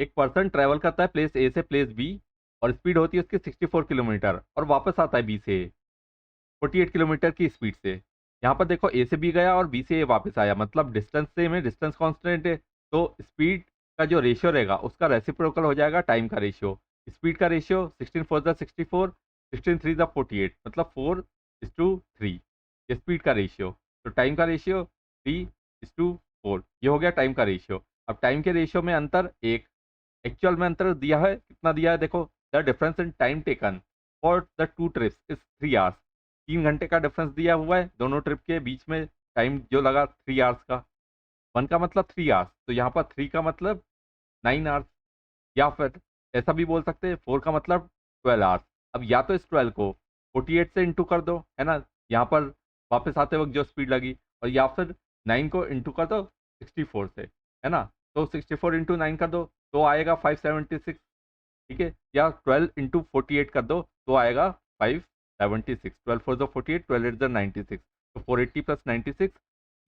एक person travel करता है प्लेस ए से प्लेस बी और स्पीड होती है उसकी 64 किलोमीटर और वापस आता है बी से 48 किलोमीटर की स्पीड से। यहाँ पर देखो ए से बी गया और बी से ए वापस आया, मतलब डिस्टेंस सेम है, डिस्टेंस कांस्टेंट है, तो स्पीड का जो रेशियो रहेगा उसका रेसिप्रोकल हो जाएगा टाइम का रेशियो। स्पीड का रेशियो 16 4 ज़ा 64, 16 3 ज़ा 48, मतलब 4:3 ये स्पीड का रेशियो। तो टाइम का रेशियो 3:4, ये हो गया टाइम का रेशियो। अब टाइम के रेशियो में अंतर एक, एक्चुअल में अंतर दिया है, कितना दिया है देखो, the difference in time taken for the two trips is 3 hours. 3 घंटे का डिफरेंस दिया हुआ है दोनों ट्रिप के बीच में, टाइम जो लगा 3 आवर्स का। वन का मतलब 3 आवर्स, तो यहाँ पर 3 का मतलब 9 आवर्स, या फिर ऐसा भी बोल सकते हैं 4 का मतलब 12 आवर्स। अब या तो इस 12 को 48 से इंटू कर दो, है ना, यहाँ पर वापस आते वक्त जो स्पीड लगी, और या फिर 9 को इंटू कर दो 64 से, है ना, तो 64 इंटू 9 कर दो तो आएगा 576, ठीक है, या 12 इंटू 48 कर दो तो आएगा 576। 12 4 ज़ा 48, 12 8 ज़ा 96, तो 480 प्लस 96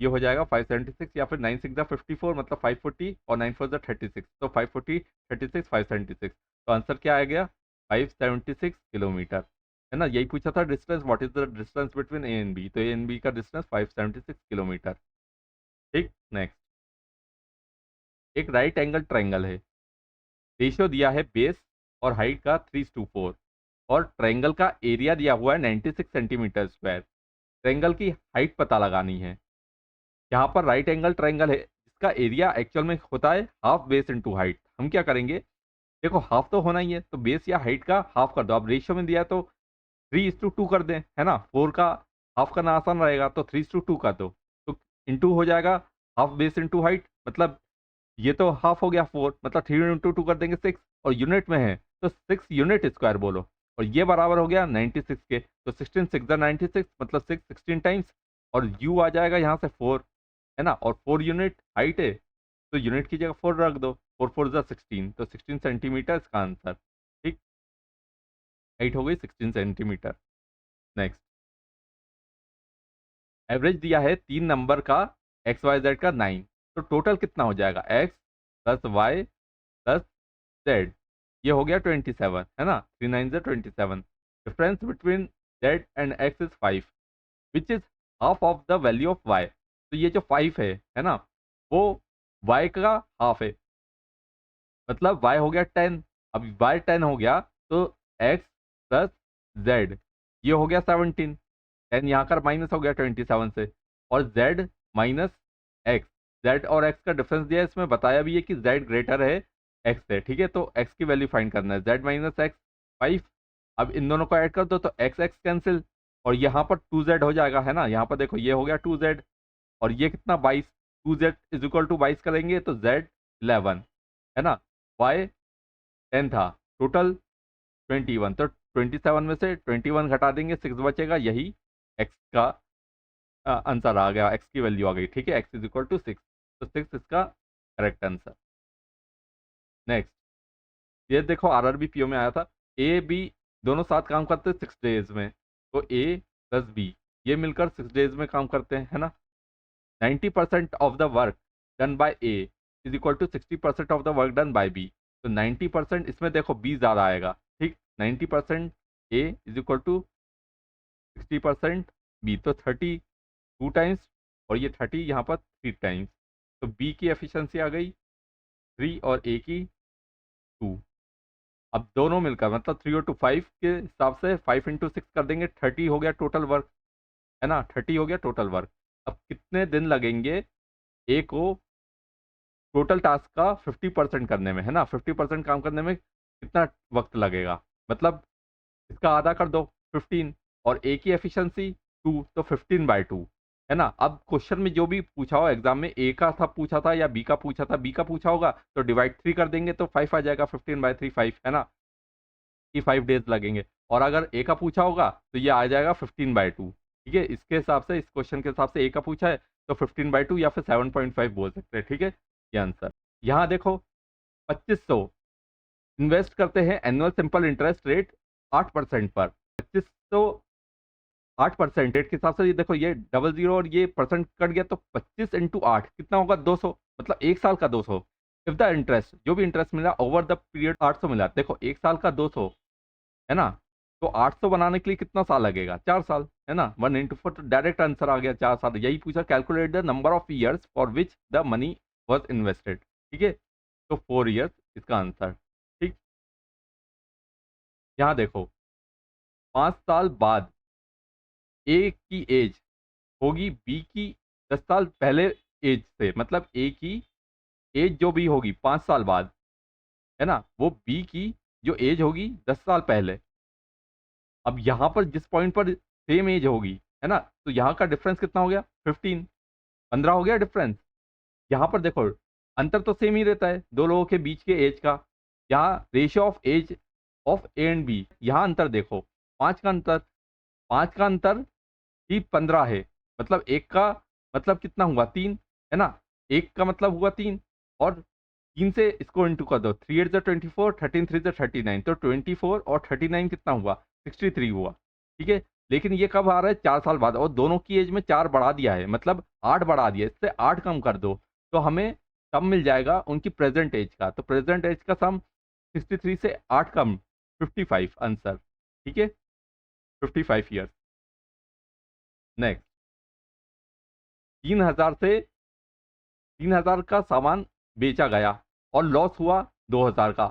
ये हो जाएगा 576, या फिर 9 6 ज़ा 54 मतलब 540 और 9 4 ज़ा 36, तो 540 36 576, तो आंसर क्या आ गया 576 किलोमीटर, है ना। यही पूछा था distance, what is the distance between A and B, तो ए एंड बी का डिस्टेंस 576 किलोमीटर। ठीक, नेक्स्ट, एक राइट एंगल ट्रायंगल है, रेशियो दिया है बेस और हाइट का 3:4 और ट्रायंगल का एरिया दिया हुआ है 96 सेंटीमीटर स्क्वायर। ट्रायंगल की हाइट पता लगानी है। यहाँ पर राइट एंगल ट्रायंगल है जिसका एरिया एक्चुअल में होता है हाफ बेस इनटू हाइट। हम क्या करेंगे, देखो हाफ तो होना ही है, तो बेस या हाइट का हाफ कर दो। अब रेशियो में दिया है तो 3:2 कर दें, है ना, 4 का हाफ करना आसान रहेगा, तो 3:2 कर दो, तो इंटू हो जाएगा हाफ बेस इंटू हाइट, मतलब ये तो हाफ हो गया 4, मतलब 3 इंटू 2 कर देंगे 6, और यूनिट में है तो 6 यूनिट स्क्वायर बोलो, और ये बराबर हो गया 96 के, तो 16 6 ज़ा 96 मतलब 6 16 टाइम्स, और यू आ जाएगा यहाँ से 4, है ना, और 4 यूनिट हाइट है तो यूनिट की जगह 4 रख दो, 4 4 ज़ा 16, तो 16 सेंटीमीटर इसका आंसर। ठीक, हाइट हो गई 16 सेंटीमीटर। नेक्स्ट, एवरेज दिया है 3 नंबर का एक्स वाई जेड का 9, तो टोटल कितना हो जाएगा X plus Y plus Z, ये हो गया 27, है ना, 3 9 ज़ा 27। Difference between Z and X is 5 which is half of the value of Y, तो ये जो 5 है ना, वो वाई का हाफ है, मतलब y हो गया 10। अब y 10 हो गया तो x प्लस जेड ये हो गया 17, 10 यहाँ कर माइनस हो गया 27 से, और z माइनस एक्स, z और x का डिफरेंस दिया है, इसमें बताया भी है कि z ग्रेटर है x से, ठीक है, तो x की वैल्यू फाइंड करना है, z माइनस एक्स 5। अब इन दोनों को ऐड कर दो तो x x कैंसिल, और यहाँ पर 2z हो जाएगा, है ना, यहाँ पर देखो ये हो गया 2z, और ये कितना 22, 2z इज इक्वल टू 22 करेंगे तो z 11, है ना, y 10 था, टोटल 21, तो 27 में से 21 घटा देंगे 6 बचेगा, यही x का आंसर आ गया, x की वैल्यू आ गई, ठीक है, x इज इक्वल टू 6, तो 6 इसका करेक्ट आंसर। नेक्स्ट, ये देखो आरआरबी पीओ में आया था, ए बी दोनों साथ काम करते हैं 6 डेज में, तो ए प्लस बी ये मिलकर 6 डेज में काम करते हैं, है ना। 90% of the work done by A is equal to 60% of the work done by B, तो 90% इसमें देखो बी ज़्यादा आएगा, ठीक, 90% A is equal to 60% B, तो 32 टाइम्स, और ये 30 यहाँ पर 3 टाइम्स, तो बी की एफिशिएंसी आ गई 3 और ए की 2। अब दोनों मिलकर मतलब 3 और 2 5 के हिसाब से 5 इंटू 6 कर देंगे, 30 हो गया टोटल वर्क, है ना, 30 हो गया टोटल वर्क। अब कितने दिन लगेंगे ए को टोटल टास्क का 50% करने में, है ना, 50% काम करने में कितना वक्त लगेगा, मतलब इसका आधा कर दो 15, और ए की एफिशिएंसी 2, तो 15/2, है ना। अब क्वेश्चन में जो भी पूछा हो एग्जाम में, ए का था पूछा था या बी का पूछा था, बी का पूछा होगा तो डिवाइड 3 कर देंगे तो 5 आ जाएगा, 15/3 5, है ना, कि 5 डेज लगेंगे, और अगर ए का पूछा होगा तो ये आ जाएगा 15/2, ठीक है, इसके हिसाब से, इस क्वेश्चन के हिसाब से ए का पूछा है तो 15/2 या फिर 7.5 बोल सकते हैं, ठीक है, ये आंसर। यहाँ देखो 2500 इन्वेस्ट करते हैं एनुअल सिंपल इंटरेस्ट रेट 8% पर, 2500 8% रेट के हिसाब से, ये देखो ये डबल जीरो और ये परसेंट कट गया तो 25 इंटू 8 कितना होगा 200, मतलब 1 साल का 200, इफ द इंटरेस्ट, जो भी इंटरेस्ट मिला ओवर द पीरियड 800 मिला, देखो एक साल का 200 है ना, तो 800 बनाने के लिए कितना साल लगेगा, 4 साल, है ना, 1 into 4, तो डायरेक्ट आंसर आ गया 4 साल। यही पूछा, calculate the number of years for which the money was invested. ठीक है, तो 4 years इसका आंसर। ठीक, यहाँ देखो 5 साल बाद ए की एज होगी बी की 10 साल पहले एज से, मतलब ए की एज जो भी होगी 5 साल बाद, है ना, वो बी की जो एज होगी 10 साल पहले। अब यहाँ पर जिस पॉइंट पर सेम एज होगी, है ना, तो यहाँ का डिफरेंस कितना हो गया, 15 हो गया डिफरेंस। यहाँ पर देखो अंतर तो सेम ही रहता है दो लोगों के बीच के एज का। यहाँ ratio of age of A and B, यहाँ अंतर देखो, 5 का अंतर, 5 का अंतर ही 15 है, मतलब एक का मतलब कितना हुआ, 3, है ना, एक का मतलब हुआ 3, और 3 से इसको इंटू कर दो, 3 8 24, 13 3 39, तो 24 और 39 कितना हुआ, 63 हुआ। ठीक है, लेकिन ये कब आ रहा है, 4 साल बाद, और दोनों की एज में 4 बढ़ा दिया है, मतलब 8 बढ़ा दिया, इससे 8 कम कर दो, तो हमें सम मिल जाएगा उनकी प्रेजेंट एज का। तो प्रेजेंट एज का सम 63 से 8 कम, 55 आंसर। ठीक है, 55 ईयर्स। नेक्स्ट, 3000 से 3000 का सामान बेचा गया और लॉस हुआ 2000 का।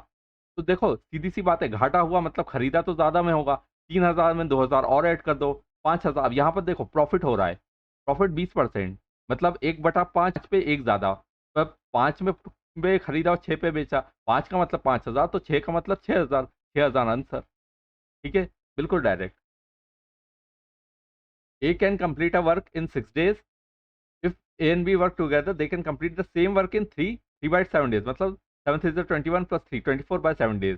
तो देखो सीधी सी बात है, घाटा हुआ मतलब खरीदा तो ज्यादा में होगा, 3000 में 2000 और ऐड कर दो, 5000। अब यहाँ पर देखो प्रॉफिट हो रहा है, प्रॉफिट 20%, मतलब 1/5 पे एक ज्यादा, तो 5 में खरीदा और 6 पे बेचा, 5 का मतलब 5000, तो 6 का मतलब 6000, 6000 आंसर। ठीक है, बिल्कुल direct. A can complete a work in 6 days। If A and B work together, they can complete the same work in 3 by 7 days, मतलब 7 3 21 plus 3 24 by 7 days।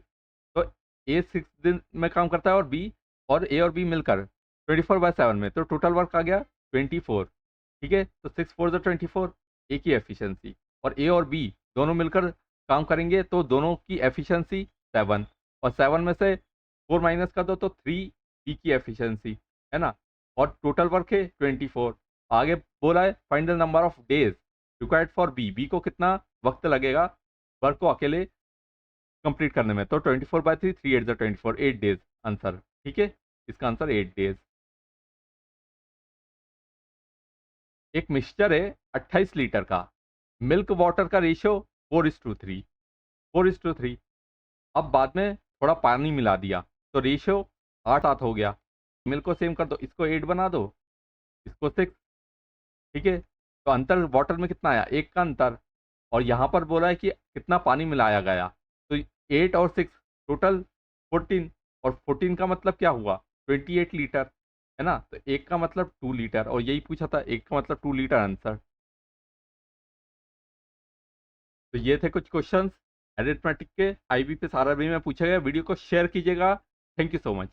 तो A 6 दिन में काम करता है और B, और A और B मिलकर 24/7 में, तो टोटल वर्क आ गया 24। ठीक है, तो 6 4 24, ए की एफिशिएंसी, और ए और बी दोनों मिलकर काम करेंगे तो दोनों की एफिशिएंसी 7, और 7 में से 4 माइनस कर दो तो 3 बी की एफिशिएंसी, है ना, और टोटल वर्क है 24। आगे बोला है find the number of days required for B, B को कितना वक्त लगेगा वर्क को अकेले कंप्लीट करने में, तो 24/3, 3 8 24, 8 days आंसर। ठीक है, इसका आंसर 8 days। एक मिक्सचर है 28 लीटर का, मिल्क वाटर का रेशियो 4:3, 4:3। अब बाद में थोड़ा पानी मिला दिया, तो रेशियो 8:8 हो गया। मिल्क को सेम कर दो, इसको 8 बना दो, इसको 6। ठीक है, तो अंतर वाटर में कितना आया, एक का अंतर, और यहाँ पर बोला है कि कितना पानी मिलाया गया, तो 8 और 6 टोटल 14, और 14 का मतलब क्या हुआ, 28 लीटर, है ना, तो एक का मतलब 2 लीटर, और यही पूछा था, एक का मतलब 2 लीटर आंसर। तो ये थे कुछ क्वेश्चंस अरिथमेटिक के, आईबी पे सारा भी में पूछा गया। वीडियो को शेयर कीजिएगा। Thank you so much.